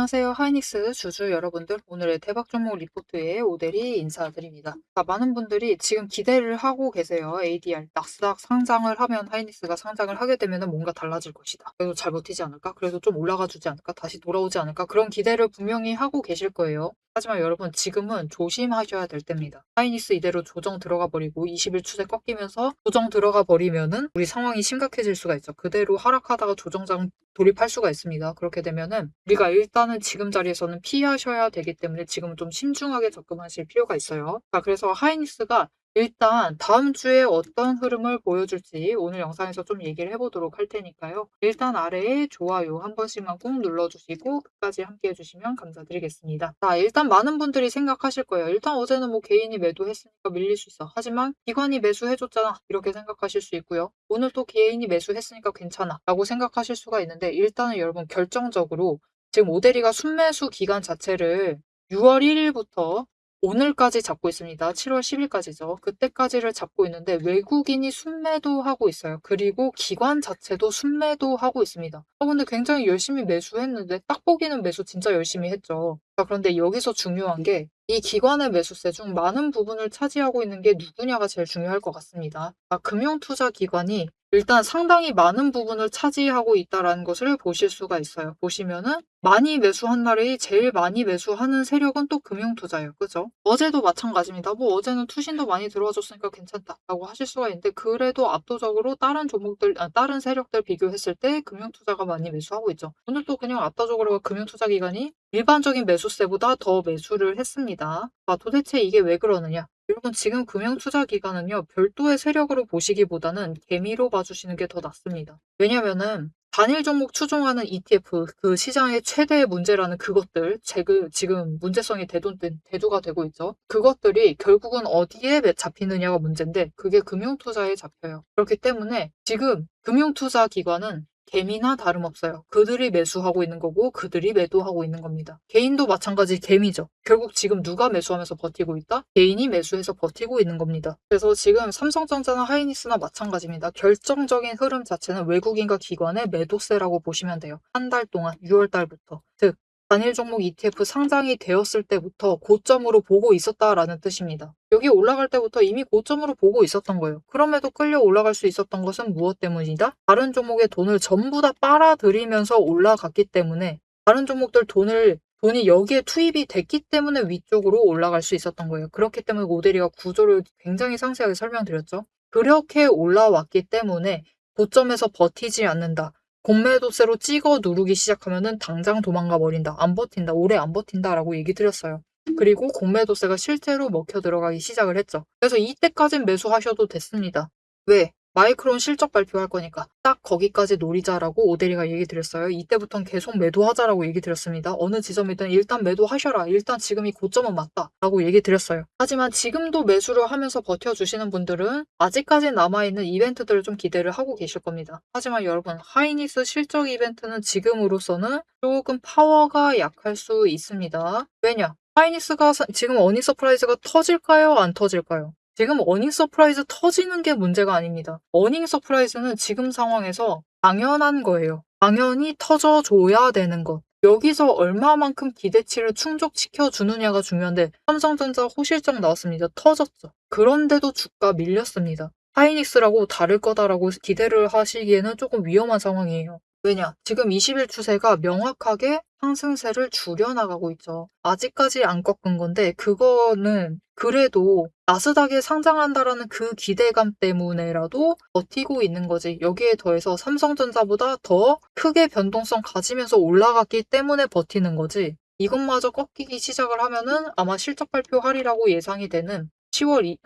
안녕하세요. 하이닉스 주주 여러분들. 오늘의 대박 종목 리포트에 오대리 인사드립니다. 많은 분들이 지금 기대를 하고 계세요. ADR, 나스닥 상장을 하면 하이닉스가 상장을 하게 되면 뭔가 달라질 것이다. 그래도 잘 버티지 않을까? 그래도 좀 올라가 주지 않을까? 다시 돌아오지 않을까? 그런 기대를 분명히 하고 계실 거예요. 하지만 여러분 지금은 조심하셔야 될 때입니다. 하이닉스 이대로 조정 들어가 버리고 20일 추세 꺾이면서 조정 들어가 버리면은 우리 상황이 심각해질 수가 있죠. 그대로 하락하다가 조정장 돌입할 수가 있습니다. 그렇게 되면은 우리가 일단은 지금 자리에서는 피하셔야 되기 때문에 지금은 좀 신중하게 접근하실 필요가 있어요. 그래서 하이닉스가 일단 다음 주에 어떤 흐름을 보여줄지 오늘 영상에서 좀 얘기를 해보도록 할 테니까요. 일단 아래에 좋아요 한 번씩만 꾹 눌러주시고 끝까지 함께 해주시면 감사드리겠습니다. 일단 많은 분들이 생각하실 거예요. 일단 어제는 뭐 개인이 매도했으니까 밀릴 수 있어. 하지만 기관이 매수해줬잖아. 이렇게 생각하실 수 있고요. 오늘 또 개인이 매수했으니까 괜찮아. 라고 생각하실 수가 있는데 일단은 여러분 결정적으로 지금 오데리가 순매수 기간 자체를 6월 1일부터 오늘까지 잡고 있습니다. 7월 10일까지죠. 그때까지를 잡고 있는데 외국인이 순매도 하고 있어요. 그리고 기관 자체도 순매도 하고 있습니다. 근데 굉장히 열심히 매수했는데 딱 보기는 매수 진짜 열심히 했죠. 그런데 여기서 중요한 게 이 기관의 매수세 중 많은 부분을 차지하고 있는 게 누구냐가 제일 중요할 것 같습니다. 금융투자기관이 일단 상당히 많은 부분을 차지하고 있다는 것을 보실 수가 있어요. 보시면은 많이 매수한 날에 제일 많이 매수하는 세력은 또 금융투자예요. 그죠? 어제도 마찬가지입니다. 뭐 어제는 투신도 많이 들어와줬으니까 괜찮다라고 하실 수가 있는데 그래도 압도적으로 다른 종목들, 다른 세력들 비교했을 때 금융투자가 많이 매수하고 있죠. 오늘 또 그냥 압도적으로 금융투자기관이 일반적인 매수세보다 더 매수를 했습니다. 도대체 이게 왜 그러느냐? 여러분 지금 금융투자기관은요. 별도의 세력으로 보시기보다는 개미로 봐주시는 게 더 낫습니다. 왜냐면은 단일 종목 추종하는 ETF, 그 시장의 최대의 문제라는 그것들, 지금 문제성이 대두가 되고 있죠. 그것들이 결국은 어디에 잡히느냐가 문제인데 그게 금융투자에 잡혀요. 그렇기 때문에 지금 금융투자기관은 개미나 다름없어요. 그들이 매수하고 있는 거고 그들이 매도하고 있는 겁니다. 개인도 마찬가지 개미죠. 결국 지금 누가 매수하면서 버티고 있다? 개인이 매수해서 버티고 있는 겁니다. 그래서 지금 삼성전자나 하이닉스나 마찬가지입니다. 결정적인 흐름 자체는 외국인과 기관의 매도세라고 보시면 돼요. 한 달 동안 6월 달부터. 즉 단일 종목 ETF 상장이 되었을 때부터 고점으로 보고 있었다라는 뜻입니다. 여기 올라갈 때부터 이미 고점으로 보고 있었던 거예요. 그럼에도 끌려 올라갈 수 있었던 것은 무엇 때문이다? 다른 종목의 돈을 전부 다 빨아들이면서 올라갔기 때문에 다른 종목들 돈이 여기에 투입이 됐기 때문에 위쪽으로 올라갈 수 있었던 거예요. 그렇기 때문에 모델이가 구조를 굉장히 상세하게 설명드렸죠. 그렇게 올라왔기 때문에 고점에서 버티지 않는다. 공매도세로 찍어 누르기 시작하면은 당장 도망가 버린다. 안 버틴다. 오래 안 버틴다라고 얘기 드렸어요. 그리고 공매도세가 실제로 먹혀 들어가기 시작을 했죠. 그래서 이때까진 매수하셔도 됐습니다. 왜? 마이크론 실적 발표할 거니까 딱 거기까지 노리자라고 오데리가 얘기 드렸어요. 이때부터는 계속 매도하자라고 얘기 드렸습니다. 어느 지점이든 일단 매도하셔라. 일단 지금이 고점은 맞다. 라고 얘기 드렸어요. 하지만 지금도 매수를 하면서 버텨주시는 분들은 아직까지 남아있는 이벤트들을 좀 기대를 하고 계실 겁니다. 하지만 여러분 하이닉스 실적 이벤트는 지금으로서는 조금 파워가 약할 수 있습니다. 왜냐? 하이닉스가 지금 어닝 서프라이즈가 터질까요? 안 터질까요? 지금 어닝 서프라이즈 터지는 게 문제가 아닙니다. 어닝 서프라이즈는 지금 상황에서 당연한 거예요. 당연히 터져줘야 되는 것. 여기서 얼마만큼 기대치를 충족시켜 주느냐가 중요한데 삼성전자 호실적 나왔습니다. 터졌죠. 그런데도 주가 밀렸습니다. 하이닉스라고 다를 거다라고 기대를 하시기에는 조금 위험한 상황이에요. 왜냐? 지금 20일 추세가 명확하게 상승세를 줄여나가고 있죠. 아직까지 안 꺾은 건데 그거는 그래도 나스닥에 상장한다라는 그 기대감 때문에라도 버티고 있는 거지. 여기에 더해서 삼성전자보다 더 크게 변동성 가지면서 올라갔기 때문에 버티는 거지. 이것마저 꺾이기 시작을 하면은 아마 실적 발표하리라고 예상이 되는 10월이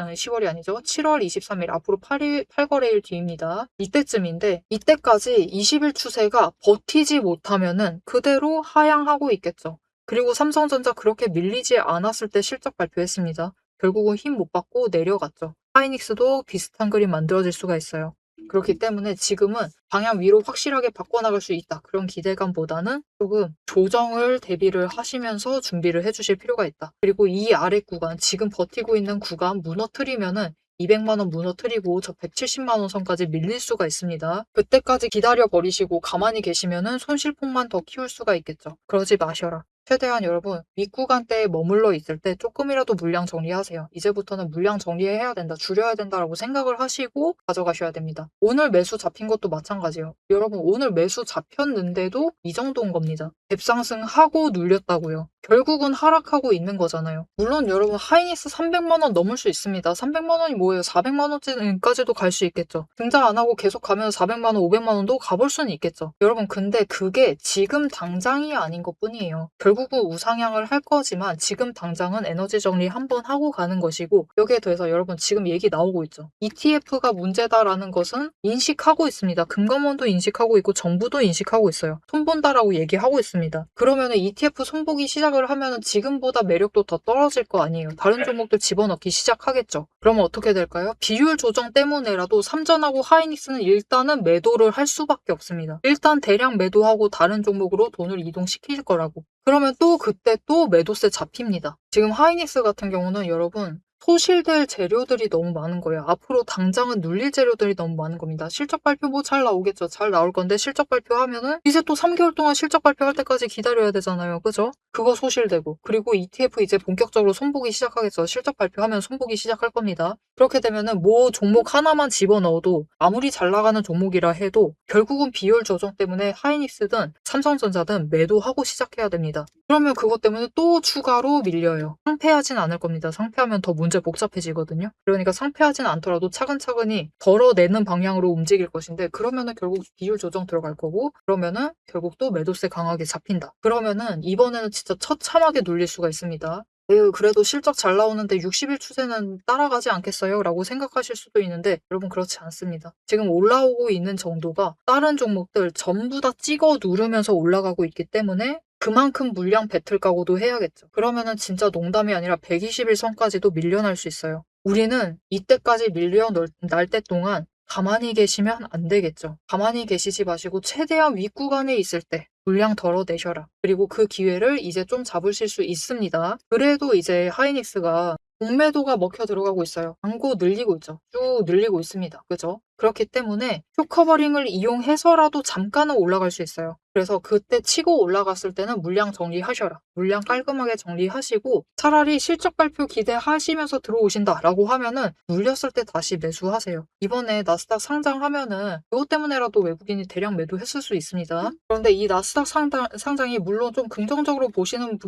아니죠. 7월 23일, 앞으로 8거래일 뒤입니다. 이때쯤인데, 이때까지 20일 추세가 버티지 못하면은 그대로 하향하고 있겠죠. 그리고 삼성전자 그렇게 밀리지 않았을 때 실적 발표했습니다. 결국은 힘 못 받고 내려갔죠. 하이닉스도 비슷한 그림 만들어질 수가 있어요. 그렇기 때문에 지금은 방향 위로 확실하게 바꿔나갈 수 있다. 그런 기대감보다는 조금 조정을 대비를 하시면서 준비를 해주실 필요가 있다. 그리고 이 아래 구간, 지금 버티고 있는 구간 무너뜨리면은 200만 원 무너뜨리고 저 170만 원 선까지 밀릴 수가 있습니다. 그때까지 기다려 버리시고 가만히 계시면은 손실폭만 더 키울 수가 있겠죠. 그러지 마셔라. 최대한 여러분 윗구간대에 머물러 있을 때 조금이라도 물량 정리하세요. 이제부터는 물량 정리해야 된다, 줄여야 된다라고 생각을 하시고 가져가셔야 됩니다. 오늘 매수 잡힌 것도 마찬가지예요. 여러분 오늘 매수 잡혔는데도 이 정도인 겁니다. 갭상승하고 눌렸다고요. 결국은 하락하고 있는 거잖아요. 물론 여러분 하이닉스 300만 원 넘을 수 있습니다. 300만 원이 뭐예요? 400만 원까지도 갈 수 있겠죠. 등장 안 하고 계속 가면 400만 원, 500만 원도 가볼 수는 있겠죠. 여러분 근데 그게 지금 당장이 아닌 것뿐이에요. 결국은 우상향을 할 거지만 지금 당장은 에너지 정리 한번 하고 가는 것이고, 여기에 더해서 여러분 지금 얘기 나오고 있죠. ETF가 문제다라는 것은 인식하고 있습니다. 금감원도 인식하고 있고 정부도 인식하고 있어요. 손본다라고 얘기하고 있습니다. 그러면은 ETF 손보기 시작을 하면은 지금보다 매력도 더 떨어질 거 아니에요. 다른 종목들 집어넣기 시작하겠죠. 그러면 어떻게 될까요? 비율 조정 때문에라도 삼전하고 하이닉스는 일단은 매도를 할 수밖에 없습니다. 일단 대량 매도하고 다른 종목으로 돈을 이동시킬 거라고. 그러면 또 그때 또 매도세 잡힙니다. 지금 하이닉스 같은 경우는 여러분 소실될 재료들이 너무 많은 거예요. 앞으로 당장은 눌릴 재료들이 너무 많은 겁니다. 실적 발표 뭐 잘 나오겠죠. 잘 나올 건데 실적 발표하면은 이제 또 3개월 동안 실적 발표할 때까지 기다려야 되잖아요. 그죠? 그거 소실되고, 그리고 ETF 이제 본격적으로 손보기 시작하겠죠. 실적 발표하면 손보기 시작할 겁니다. 그렇게 되면은 뭐 종목 하나만 집어넣어도 아무리 잘 나가는 종목이라 해도 결국은 비율 조정 때문에 하이닉스든 삼성전자든 매도하고 시작해야 됩니다. 그러면 그것 때문에 또 추가로 밀려요. 상패하진 않을 겁니다. 상패하면 더 문제 복잡해지거든요. 그러니까 상패하진 않더라도 차근차근히 덜어내는 방향으로 움직일 것인데, 그러면은 결국 비율 조정 들어갈 거고, 그러면은 결국 또 매도세 강하게 잡힌다. 그러면은 이번에는 진짜 처참하게 눌릴 수가 있습니다. 에휴, 그래도 실적 잘 나오는데 60일 추세는 따라가지 않겠어요? 라고 생각하실 수도 있는데, 여러분 그렇지 않습니다. 지금 올라오고 있는 정도가 다른 종목들 전부 다 찍어 누르면서 올라가고 있기 때문에 그만큼 물량 배틀 각오도 해야겠죠. 그러면은 진짜 농담이 아니라 120일 선까지도 밀려날 수 있어요. 우리는 이때까지 밀려날 때 동안 가만히 계시면 안 되겠죠. 가만히 계시지 마시고 최대한 윗구간에 있을 때 물량 덜어내셔라. 그리고 그 기회를 이제 좀 잡으실 수 있습니다. 그래도 이제 하이닉스가 공매도가 먹혀 들어가고 있어요. 광고 늘리고 있죠. 쭉 늘리고 있습니다. 그죠? 그렇기 때문에 쇼커버링을 이용해서라도 잠깐은 올라갈 수 있어요. 그래서 그때 치고 올라갔을 때는 물량 정리하셔라. 물량 깔끔하게 정리하시고 차라리 실적 발표 기대하시면서 들어오신다라고 하면은 눌렸을 때 다시 매수하세요. 이번에 나스닥 상장하면은 이것 때문에라도 외국인이 대량 매도했을 수 있습니다. 그런데 이 나스닥 상장이 물론 좀 긍정적으로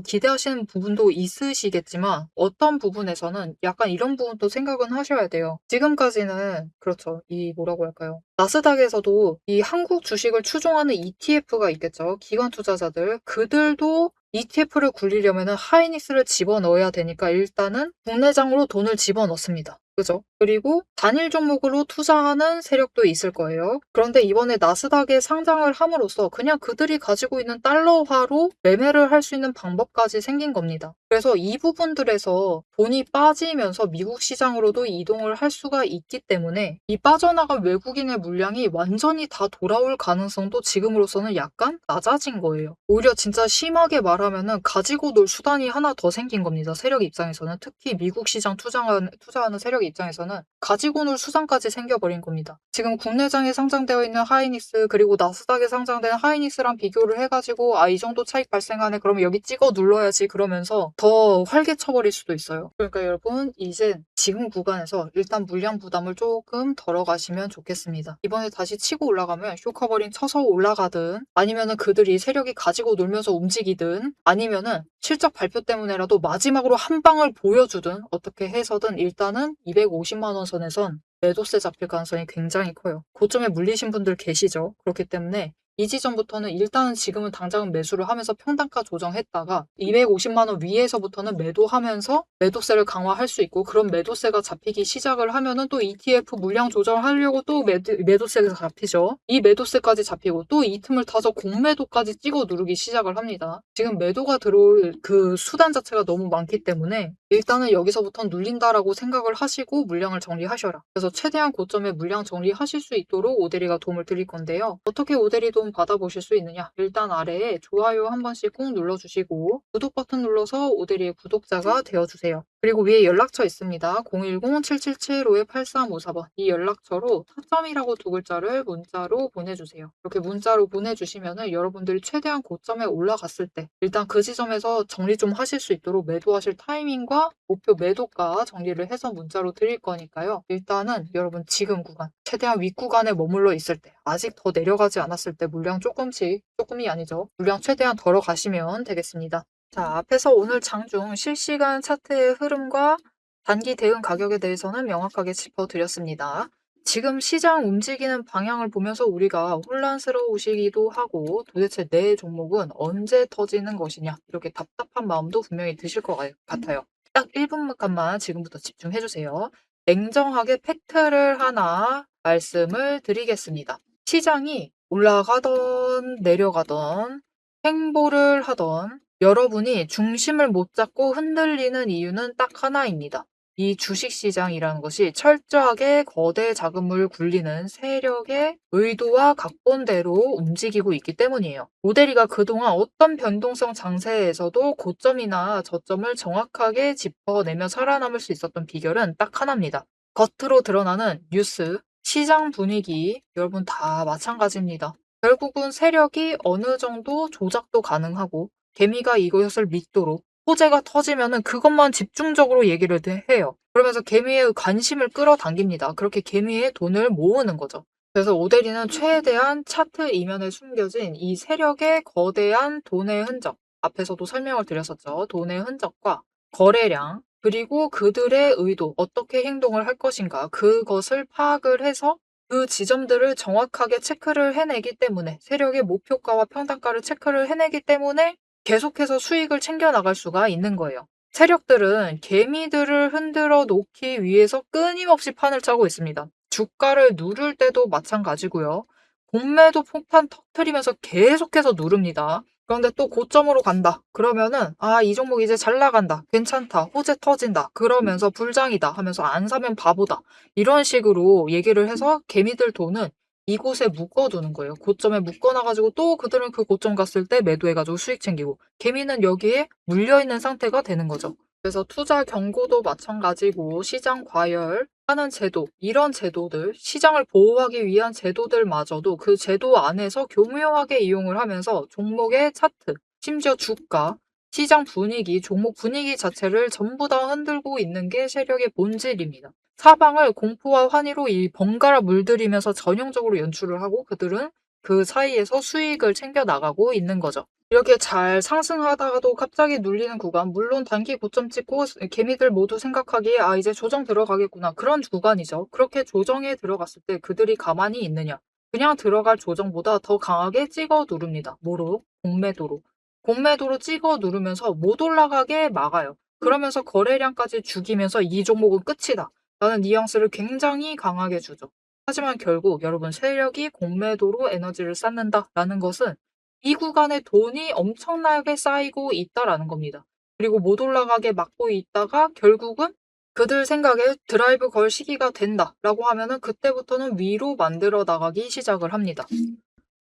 기대하시는 부분도 있으시겠지만 어떤 부분에서는 약간 이런 부분도 생각은 하셔야 돼요. 지금까지는 그렇죠. 이 뭐라고 할까요? 나스닥에서도 이 한국 주식을 추종하는 ETF가 있겠죠. 기관 투자자들. 그들도 ETF를 굴리려면 하이닉스를 집어넣어야 되니까 일단은 국내장으로 돈을 집어넣습니다. 그죠? 그리고 단일 종목으로 투자하는 세력도 있을 거예요. 그런데 이번에 나스닥에 상장을 함으로써 그냥 그들이 가지고 있는 달러화로 매매를 할 수 있는 방법까지 생긴 겁니다. 그래서 이 부분들에서 돈이 빠지면서 미국 시장으로도 이동을 할 수가 있기 때문에 이 빠져나간 외국인의 물량이 완전히 다 돌아올 가능성도 지금으로서는 약간 낮아진 거예요. 오히려 진짜 심하게 말하면은 가지고 놀 수단이 하나 더 생긴 겁니다. 세력 입장에서는. 특히 미국 시장 투자하는 세력 입장에서는 가지고 놀 수단까지 생겨버린 겁니다. 지금 국내장에 상장되어 있는 하이닉스, 그리고 나스닥에 상장된 하이닉스랑 비교를 해가지고 이 정도 차익 발생하네, 그러면 여기 찍어 눌러야지, 그러면서 더 활개쳐버릴 수도 있어요. 그러니까 여러분 이제 지금 구간에서 일단 물량 부담을 조금 덜어가시면 좋겠습니다. 이번에 다시 치고 올라가면 쇼커버링 쳐서 올라가든, 아니면은 그들이 세력이 가지고 놀면서 움직이든, 아니면은 실적 발표 때문에라도 마지막으로 한 방을 보여주든, 어떻게 해서든 일단은 250만 원 선에선 매도세 잡힐 가능성이 굉장히 커요. 고점에 물리신 분들 계시죠? 그렇기 때문에 이 지점부터는 일단은 지금은 당장은 매수를 하면서 평단가 조정했다가 250만 원 위에서부터는 매도하면서 매도세를 강화할 수 있고, 그런 매도세가 잡히기 시작을 하면은 또 ETF 물량 조정하려고 또 매도세가 잡히죠. 이 매도세까지 잡히고 또 이 틈을 타서 공매도까지 찍어 누르기 시작을 합니다. 지금 매도가 들어올 그 수단 자체가 너무 많기 때문에 일단은 여기서부터 눌린다라고 생각을 하시고 물량을 정리하셔라. 그래서 최대한 고점에 물량 정리하실 수 있도록 오대리가 도움을 드릴 건데요. 어떻게 오대리 도움 받아보실 수 있느냐? 일단 아래에 좋아요 한 번씩 꾹 눌러주시고 구독 버튼 눌러서 오대리의 구독자가 되어주세요. 그리고 위에 연락처 있습니다. 010-7775-8354번. 이 연락처로 타점이라고 두 글자를 문자로 보내주세요. 이렇게 문자로 보내주시면은 여러분들이 최대한 고점에 올라갔을 때 일단 그 지점에서 정리 좀 하실 수 있도록 매도하실 타이밍과 목표 매도가 정리를 해서 문자로 드릴 거니까요. 일단은 여러분 지금 구간, 최대한 윗구간에 머물러 있을 때, 아직 더 내려가지 않았을 때 물량 조금이 아니죠. 물량 최대한 덜어 가시면 되겠습니다. 자, 앞에서 오늘 장중 실시간 차트의 흐름과 단기 대응 가격에 대해서는 명확하게 짚어드렸습니다. 지금 시장 움직이는 방향을 보면서 우리가 혼란스러우시기도 하고 도대체 내 종목은 언제 터지는 것이냐 이렇게 답답한 마음도 분명히 드실 것 같아요. 딱 1분간만 지금부터 집중해주세요. 냉정하게 팩트를 하나 말씀을 드리겠습니다. 시장이 올라가던 내려가던 행보를 하던 여러분이 중심을 못 잡고 흔들리는 이유는 딱 하나입니다. 이 주식시장이라는 것이 철저하게 거대 자금을 굴리는 세력의 의도와 각본대로 움직이고 있기 때문이에요. 모델이가 그동안 어떤 변동성 장세에서도 고점이나 저점을 정확하게 짚어내며 살아남을 수 있었던 비결은 딱 하나입니다. 겉으로 드러나는 뉴스, 시장 분위기, 여러분 다 마찬가지입니다. 결국은 세력이 어느 정도 조작도 가능하고 개미가 이것을 믿도록 호재가 터지면은 그것만 집중적으로 얘기를 해요. 그러면서 개미의 관심을 끌어당깁니다. 그렇게 개미의 돈을 모으는 거죠. 그래서 오데리는 최대한 차트 이면에 숨겨진 이 세력의 거대한 돈의 흔적, 앞에서도 설명을 드렸었죠. 돈의 흔적과 거래량, 그리고 그들의 의도, 어떻게 행동을 할 것인가, 그것을 파악을 해서 그 지점들을 정확하게 체크를 해내기 때문에 세력의 목표가와 평단가를 체크를 해내기 때문에 계속해서 수익을 챙겨 나갈 수가 있는 거예요. 세력들은 개미들을 흔들어 놓기 위해서 끊임없이 판을 짜고 있습니다. 주가를 누를 때도 마찬가지고요. 공매도 폭탄 터트리면서 계속해서 누릅니다. 그런데 또 고점으로 간다. 그러면은 이 종목 이제 잘 나간다. 괜찮다. 호재 터진다. 그러면서 불장이다 하면서 안 사면 바보다. 이런 식으로 얘기를 해서 개미들 돈은 이곳에 묶어두는 거예요. 고점에 묶어놔가지고 또 그들은 그 고점 갔을 때 매도해가지고 수익 챙기고 개미는 여기에 물려있는 상태가 되는 거죠. 그래서 투자 경고도 마찬가지고 시장 과열하는 제도, 이런 제도들, 시장을 보호하기 위한 제도들마저도 그 제도 안에서 교묘하게 이용을 하면서 종목의 차트, 심지어 주가, 시장 분위기, 종목 분위기 자체를 전부 다 흔들고 있는 게 세력의 본질입니다. 사방을 공포와 환희로 이 번갈아 물들이면서 전형적으로 연출을 하고 그들은 그 사이에서 수익을 챙겨 나가고 있는 거죠. 이렇게 잘 상승하다가도 갑자기 눌리는 구간, 물론 단기 고점 찍고 개미들 모두 생각하기에 이제 조정 들어가겠구나. 그런 구간이죠. 그렇게 조정에 들어갔을 때 그들이 가만히 있느냐. 그냥 들어갈 조정보다 더 강하게 찍어 누릅니다. 뭐로? 공매도로. 공매도로 찍어 누르면서 못 올라가게 막아요. 그러면서 거래량까지 죽이면서 이 종목은 끝이다. 라는 뉘앙스를 굉장히 강하게 주죠. 하지만 결국 여러분 세력이 공매도로 에너지를 쌓는다라는 것은 이 구간에 돈이 엄청나게 쌓이고 있다라는 겁니다. 그리고 못 올라가게 막고 있다가 결국은 그들 생각에 드라이브 걸 시기가 된다라고 하면은 그때부터는 위로 만들어 나가기 시작을 합니다.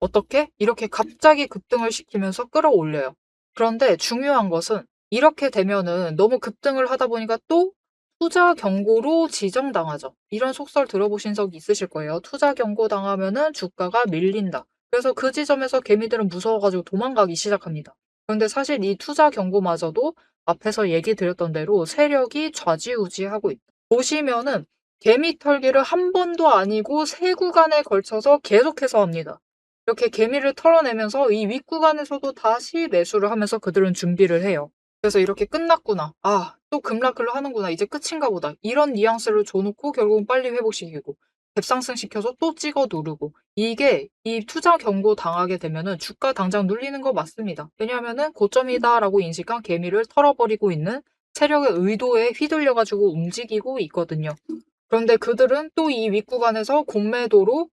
어떻게? 이렇게 갑자기 급등을 시키면서 끌어올려요. 그런데 중요한 것은 이렇게 되면은 너무 급등을 하다 보니까 또 투자 경고로 지정당하죠. 이런 속설 들어보신 적 있으실 거예요. 투자 경고 당하면은 주가가 밀린다. 그래서 그 지점에서 개미들은 무서워가지고 도망가기 시작합니다. 그런데 사실 이 투자 경고마저도 앞에서 얘기 드렸던 대로 세력이 좌지우지하고 있다. 보시면은 개미 털기를 한 번도 아니고 세 구간에 걸쳐서 계속해서 합니다. 이렇게 개미를 털어내면서 이 윗구간에서도 다시 매수를 하면서 그들은 준비를 해요. 그래서 이렇게 끝났구나. 또 급락을 하는구나. 이제 끝인가 보다. 이런 뉘앙스를 줘놓고 결국은 빨리 회복시키고 갭상승 시켜서 또 찍어 누르고 이게 이 투자 경고 당하게 되면은 주가 당장 눌리는 거 맞습니다. 왜냐하면은 고점이다라고 인식한 개미를 털어버리고 있는 세력의 의도에 휘둘려가지고 움직이고 있거든요. 그런데 그들은 또 이 윗구간에서 공매도로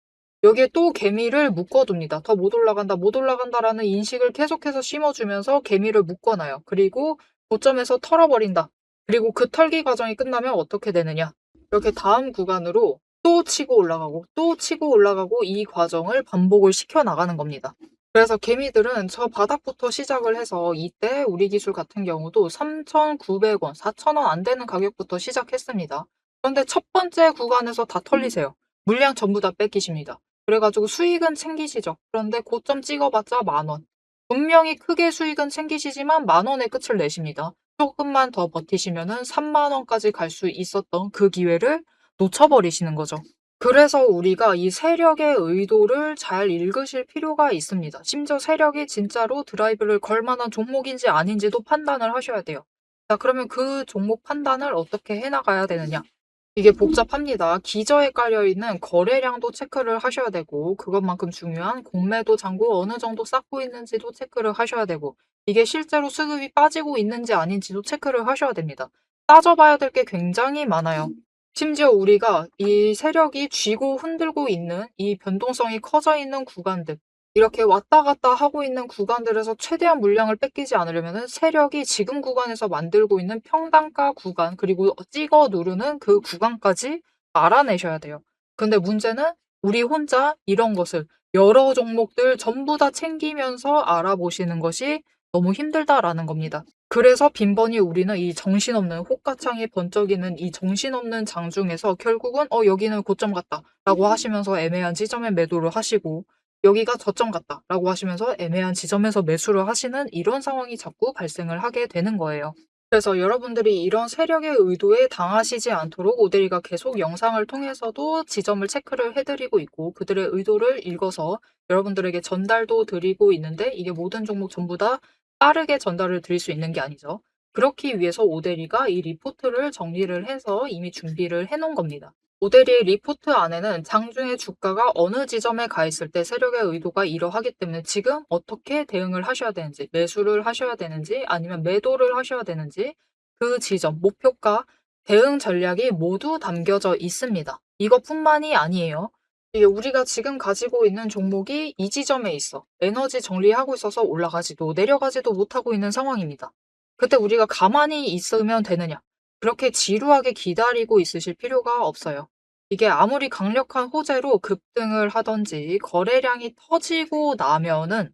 여기에 또 개미를 묶어둡니다. 더 못 올라간다, 못 올라간다라는 인식을 계속해서 심어주면서 개미를 묶어놔요. 그리고 고점에서 털어버린다. 그리고 그 털기 과정이 끝나면 어떻게 되느냐. 이렇게 다음 구간으로 또 치고 올라가고 또 치고 올라가고 이 과정을 반복을 시켜나가는 겁니다. 그래서 개미들은 저 바닥부터 시작을 해서 이때 우리 기술 같은 경우도 3,900원, 4,000원 안 되는 가격부터 시작했습니다. 그런데 첫 번째 구간에서 다 털리세요. 물량 전부 다 뺏기십니다. 그래가지고 수익은 챙기시죠. 그런데 고점 찍어봤자 10,000원. 분명히 크게 수익은 챙기시지만 10,000원의 끝을 내십니다. 조금만 더 버티시면은 30,000원까지 갈 수 있었던 그 기회를 놓쳐버리시는 거죠. 그래서 우리가 이 세력의 의도를 잘 읽으실 필요가 있습니다. 심지어 세력이 진짜로 드라이브를 걸 만한 종목인지 아닌지도 판단을 하셔야 돼요. 자, 그러면 그 종목 판단을 어떻게 해나가야 되느냐? 이게 복잡합니다. 기저에 깔려있는 거래량도 체크를 하셔야 되고, 그것만큼 중요한 공매도 잔고 어느 정도 쌓고 있는지도 체크를 하셔야 되고, 이게 실제로 수급이 빠지고 있는지 아닌지도 체크를 하셔야 됩니다. 따져봐야 될 게 굉장히 많아요. 심지어 우리가 이 세력이 쥐고 흔들고 있는 이 변동성이 커져 있는 구간들, 이렇게 왔다 갔다 하고 있는 구간들에서 최대한 물량을 뺏기지 않으려면 세력이 지금 구간에서 만들고 있는 평단가 구간, 그리고 찍어 누르는 그 구간까지 알아내셔야 돼요. 근데 문제는 우리 혼자 이런 것을 여러 종목들 전부 다 챙기면서 알아보시는 것이 너무 힘들다라는 겁니다. 그래서 빈번히 우리는 이 정신없는 호가창이 번쩍이는 이 정신없는 장 중에서 결국은 여기는 고점 같다 라고 하시면서 애매한 지점에 매도를 하시고, 여기가 저점 같다 라고 하시면서 애매한 지점에서 매수를 하시는 이런 상황이 자꾸 발생을 하게 되는 거예요. 그래서 여러분들이 이런 세력의 의도에 당하시지 않도록 오데리가 계속 영상을 통해서도 지점을 체크를 해드리고 있고, 그들의 의도를 읽어서 여러분들에게 전달도 드리고 있는데, 이게 모든 종목 전부 다 빠르게 전달을 드릴 수 있는 게 아니죠. 그렇기 위해서 오데리가 이 리포트를 정리를 해서 이미 준비를 해놓은 겁니다. 오데리의 리포트 안에는 장중에 주가가 어느 지점에 가 있을 때 세력의 의도가 이러하기 때문에 지금 어떻게 대응을 하셔야 되는지, 매수를 하셔야 되는지 아니면 매도를 하셔야 되는지, 그 지점, 목표가, 대응 전략이 모두 담겨져 있습니다. 이것뿐만이 아니에요. 이게 우리가 지금 가지고 있는 종목이 이 지점에 있어. 에너지 정리하고 있어서 올라가지도 내려가지도 못하고 있는 상황입니다. 그때 우리가 가만히 있으면 되느냐? 그렇게 지루하게 기다리고 있으실 필요가 없어요. 이게 아무리 강력한 호재로 급등을 하든지 거래량이 터지고 나면은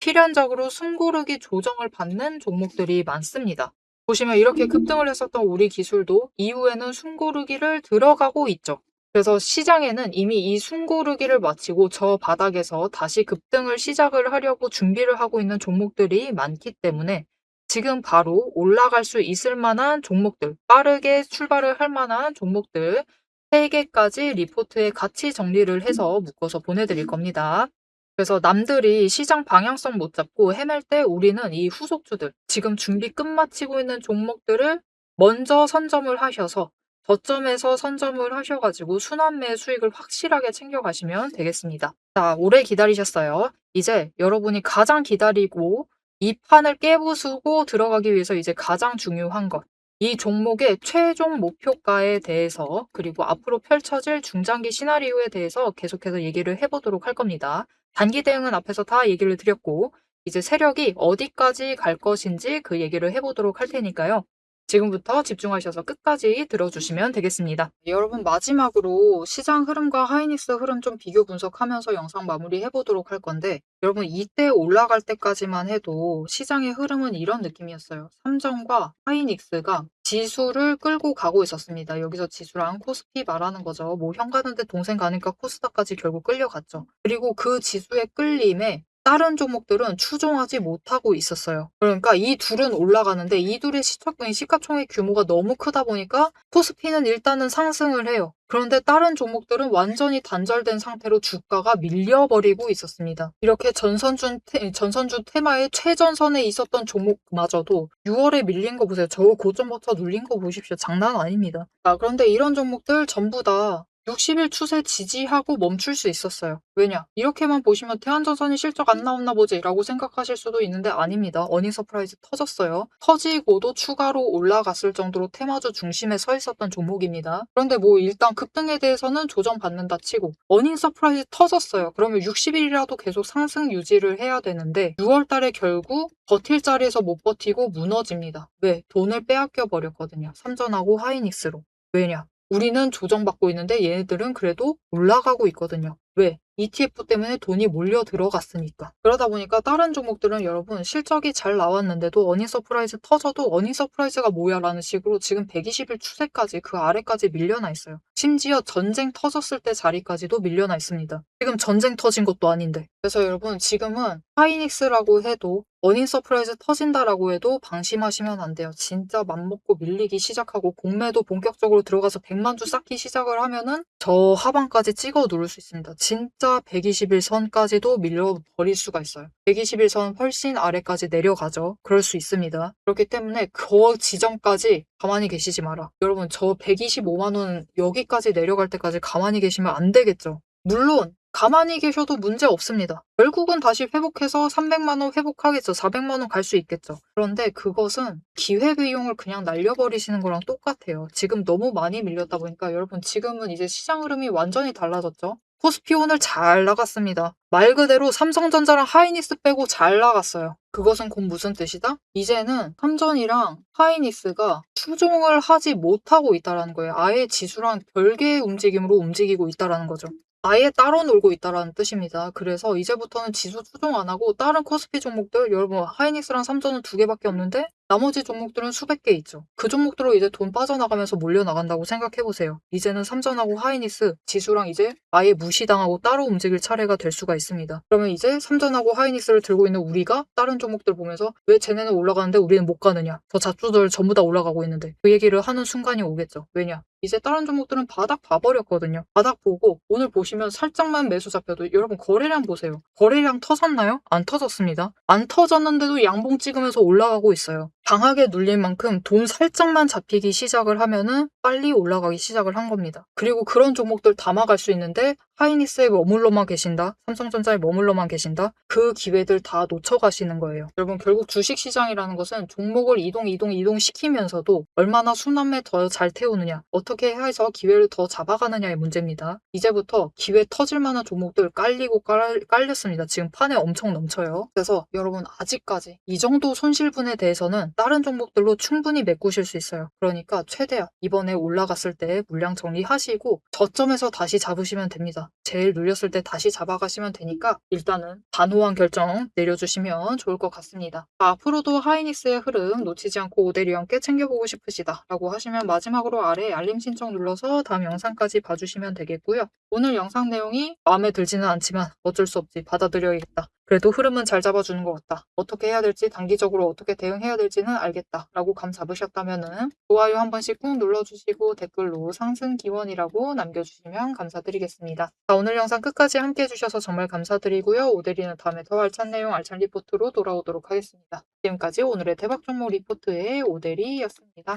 필연적으로 숨고르기 조정을 받는 종목들이 많습니다. 보시면 이렇게 급등을 했었던 우리 기술도 이후에는 숨고르기를 들어가고 있죠. 그래서 시장에는 이미 이 숨고르기를 마치고 저 바닥에서 다시 급등을 시작을 하려고 준비를 하고 있는 종목들이 많기 때문에 지금 바로 올라갈 수 있을 만한 종목들, 빠르게 출발을 할 만한 종목들 3개까지 리포트에 같이 정리를 해서 묶어서 보내드릴 겁니다. 그래서 남들이 시장 방향성 못 잡고 헤맬 때 우리는 이 후속주들, 지금 준비 끝마치고 있는 종목들을 먼저 선점을 하셔서 저점에서 선점을 하셔가지고 순환매 수익을 확실하게 챙겨가시면 되겠습니다. 자, 오래 기다리셨어요. 이제 여러분이 가장 기다리고 이 판을 깨부수고 들어가기 위해서 이제 가장 중요한 것. 이 종목의 최종 목표가에 대해서 그리고 앞으로 펼쳐질 중장기 시나리오에 대해서 계속해서 얘기를 해보도록 할 겁니다. 단기 대응은 앞에서 다 얘기를 드렸고 이제 세력이 어디까지 갈 것인지 그 얘기를 해보도록 할 테니까요. 지금부터 집중하셔서 끝까지 들어주시면 되겠습니다. 여러분 마지막으로 시장 흐름과 하이닉스 흐름 좀 비교 분석하면서 영상 마무리 해보도록 할 건데 여러분 이때 올라갈 때까지만 해도 시장의 흐름은 이런 느낌이었어요. 삼성과 하이닉스가 지수를 끌고 가고 있었습니다. 여기서 지수랑 코스피 말하는 거죠. 뭐 형 가는데 동생 가니까 코스닥까지 결국 끌려갔죠. 그리고 그 지수의 끌림에 다른 종목들은 추종하지 못하고 있었어요. 그러니까 이 둘은 올라가는데 이 둘의 시가총액 규모가 너무 크다 보니까 코스피는 일단은 상승을 해요. 그런데 다른 종목들은 완전히 단절된 상태로 주가가 밀려버리고 있었습니다. 이렇게 전선주 테마의 최전선에 있었던 종목마저도 6월에 밀린 거 보세요. 저 고점 버터 눌린 거 보십시오. 장난 아닙니다. 그런데 이런 종목들 전부 다 60일 추세 지지하고 멈출 수 있었어요. 왜냐? 이렇게만 보시면 대한전선이 실적 안 나왔나 보지 라고 생각하실 수도 있는데 아닙니다. 어닝 서프라이즈 터졌어요. 터지고도 추가로 올라갔을 정도로 테마주 중심에 서 있었던 종목입니다. 그런데 뭐 일단 급등에 대해서는 조정받는다 치고 어닝 서프라이즈 터졌어요. 그러면 60일이라도 계속 상승 유지를 해야 되는데 6월 달에 결국 버틸 자리에서 못 버티고 무너집니다. 왜? 돈을 빼앗겨 버렸거든요. 삼전하고 하이닉스로. 왜냐? 우리는 조정받고 있는데 얘네들은 그래도 올라가고 있거든요. 왜? ETF 때문에 돈이 몰려 들어갔으니까. 그러다 보니까 다른 종목들은 여러분 실적이 잘 나왔는데도 어닝 서프라이즈 터져도 어닝 서프라이즈가 뭐야 라는 식으로 지금 120일 추세까지 그 아래까지 밀려나 있어요. 심지어 전쟁 터졌을 때 자리까지도 밀려나 있습니다. 지금 전쟁 터진 것도 아닌데. 그래서 여러분 지금은 하이닉스라고 해도 어닝 서프라이즈 터진다라고 해도 방심하시면 안 돼요. 진짜 맘먹고 밀리기 시작하고 공매도 본격적으로 들어가서 100만 주 쌓기 시작을 하면은 저 하방까지 찍어 누를 수 있습니다. 진짜 120일 선까지도 밀려버릴 수가 있어요. 120일 선 훨씬 아래까지 내려가죠. 그럴 수 있습니다. 그렇기 때문에 그 지점까지 가만히 계시지 마라. 여러분 저 125만 원 여기까지 내려갈 때까지 가만히 계시면 안 되겠죠. 물론 가만히 계셔도 문제 없습니다. 결국은 다시 회복해서 300만 원 회복하겠죠. 400만 원 갈 수 있겠죠. 그런데 그것은 기회비용을 그냥 날려버리시는 거랑 똑같아요. 지금 너무 많이 밀렸다 보니까 여러분 지금은 이제 시장 흐름이 완전히 달라졌죠. 코스피 오늘 잘 나갔습니다. 말 그대로 삼성전자랑 하이닉스 빼고 잘 나갔어요. 그것은 곧 무슨 뜻이다? 이제는 삼전이랑 하이닉스가 추종을 하지 못하고 있다는 거예요. 아예 지수랑 별개의 움직임으로 움직이고 있다는 거죠. 아예 따로 놀고 있다는 뜻입니다. 그래서 이제부터는 지수 추종 안 하고 다른 코스피 종목들 여러분 하이닉스랑 삼전은 2개밖에 없는데 나머지 종목들은 수백 개 있죠. 그 종목들로 이제 돈 빠져나가면서 몰려나간다고 생각해보세요. 이제는 삼전하고 하이닉스 지수랑 이제 아예 무시당하고 따로 움직일 차례가 될 수가 있습니다. 그러면 이제 삼전하고 하이닉스를 들고 있는 우리가 다른 종목들 보면서 왜 쟤네는 올라가는데 우리는 못 가느냐. 저 잡주들 전부 다 올라가고 있는데 그 얘기를 하는 순간이 오겠죠. 왜냐? 이제 다른 종목들은 바닥 봐버렸거든요. 바닥 보고 오늘 보시면 살짝만 매수 잡혀도 여러분 거래량 보세요. 거래량 터졌나요? 안 터졌습니다. 안 터졌는데도 양봉 찍으면서 올라가고 있어요. 강하게 눌릴 만큼 돈 살짝만 잡히기 시작을 하면은 빨리 올라가기 시작을 한 겁니다. 그리고 그런 종목들 담아갈 수 있는데 하이닉스에 머물러만 계신다. 삼성전자에 머물러만 계신다. 그 기회들 다 놓쳐가시는 거예요. 여러분 결국 주식시장이라는 것은 종목을 이동시키면서도 얼마나 순환매 더 잘 태우느냐 어떻게 해서 기회를 더 잡아가느냐의 문제입니다. 이제부터 기회 터질 만한 종목들 깔리고 깔렸습니다. 지금 판에 엄청 넘쳐요. 그래서 여러분 아직까지 이 정도 손실분에 대해서는 다른 종목들로 충분히 메꾸실 수 있어요. 그러니까 최대한 이번에 올라갔을 때 물량 정리하시고 저점에서 다시 잡으시면 됩니다. 제일 눌렸을 때 다시 잡아가시면 되니까 일단은 단호한 결정 내려주시면 좋을 것 같습니다. 앞으로도 하이닉스의 흐름 놓치지 않고 오대리와 함께 챙겨보고 싶으시다 라고 하시면 마지막으로 아래 알림 신청 눌러서 다음 영상까지 봐주시면 되겠고요. 오늘 영상 내용이 마음에 들지는 않지만 어쩔 수 없지 받아들여야겠다. 그래도 흐름은 잘 잡아주는 것 같다. 어떻게 해야 될지 단기적으로 어떻게 대응해야 될지는 알겠다 라고 감 잡으셨다면은 좋아요 한 번씩 꾹 눌러주시고 댓글로 상승 기원이라고 남겨주시면 감사드리겠습니다. 자, 오늘 영상 끝까지 함께 해주셔서 정말 감사드리고요. 오대리는 다음에 더 알찬 내용 알찬 리포트로 돌아오도록 하겠습니다. 지금까지 오늘의 대박 종목 리포트의 오대리였습니다.